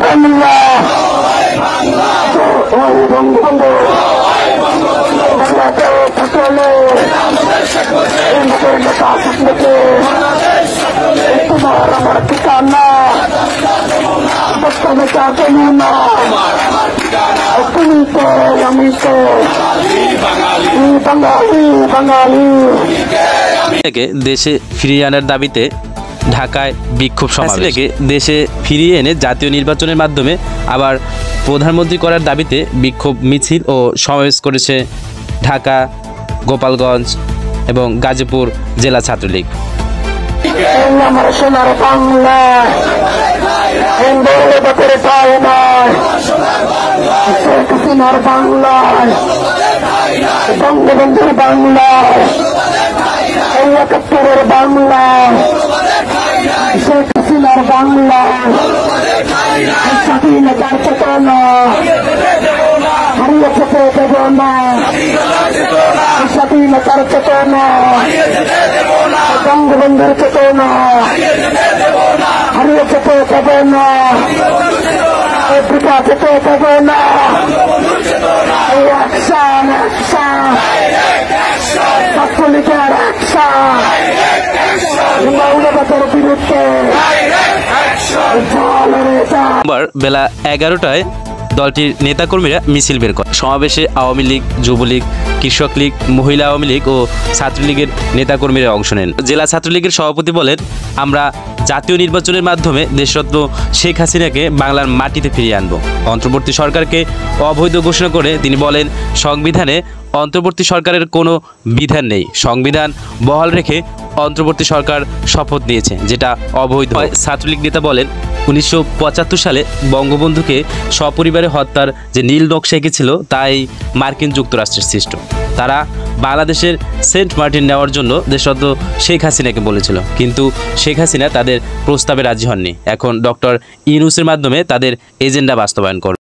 বাংলা ওই বঙ্গবন্ধু বাংলাতে সকলে ইন্দ্রের নেতা সকলকে তোমার আমার ঠিকানা বর্তমানে কাকে না তুমি তো আমি তো বাঙালি বাঙালি থেকে দেশে ফিরিয়ে আনার দাবিতে ঢাকায় বিক্ষোভ সমাবেশ দেশে ফিরিয়ে এনে জাতীয় নির্বাচনের মাধ্যমে আবার প্রধানমন্ত্রী করার দাবিতে বিক্ষোভ মিছিল ও সমাবেশ করেছে ঢাকা, গোপালগঞ্জ এবং গাজীপুর জেলা ছাত্রলীগ। আমার সোনার বাংলা শেখ হাসিনার বাংলায় বঙ্গবন্ধুর বাংলায় ৭১ বাংলায় শেখ হাসিনার বাংলায় স্বাধীনতার চেতনা হারিয়ে যেতে দেব না, স্বাধীনতার চেতনা বঙ্গবন্ধুর চেতনা হারিয়ে যেতে দেব না, পিতা যেতে দেব না। অ্যাকশন অ্যাকশন ছাত্রলীগের অ্যাকশন মৌলবাদের বিরুদ্ধে। সোমবার বেলা ১১টায় দলটির নেতাকর্মীরা মিছিল বের করে। সমাবেশে আওয়ামী লীগ, যুবলীগ, কৃষক লীগ, মহিলা আওয়ামী লীগ ও ছাত্রলীগের নেতাকর্মীরা অংশ নেন। জেলা ছাত্রলীগের সভাপতি বলেন, আমরা জাতীয় নির্বাচনের মাধ্যমে দেশরত্ন শেখ হাসিনাকে বাংলার মাটিতে ফিরিয়ে আনব। অন্তর্বর্তী সরকারকে অবৈধ ঘোষণা করে তিনি বলেন, সংবিধানে অন্তর্বর্তী সরকারের কোনো বিধান নেই। সংবিধান বহাল রেখে অন্তর্বর্তী সরকার শপথ নিয়েছে, যেটা অবৈধ। ছাত্রলীগ নেতা বলেন, ১৯৭৫ সালে বঙ্গবন্ধুকে সপরিবারে হত্যার যে নীল নকশা এঁকেছিল তাই মার্কিন যুক্তরাষ্ট্রের সৃষ্ট। তারা বাংলাদেশের সেন্ট মার্টিন নেওয়ার জন্য দেশরত্ন শেখ হাসিনাকে বলেছিল, কিন্তু শেখ হাসিনা তাদের প্রস্তাবে রাজি হননি। এখন ডক্টর ইউনূসের মাধ্যমে তাদের এজেন্ডা বাস্তবায়ন করবে।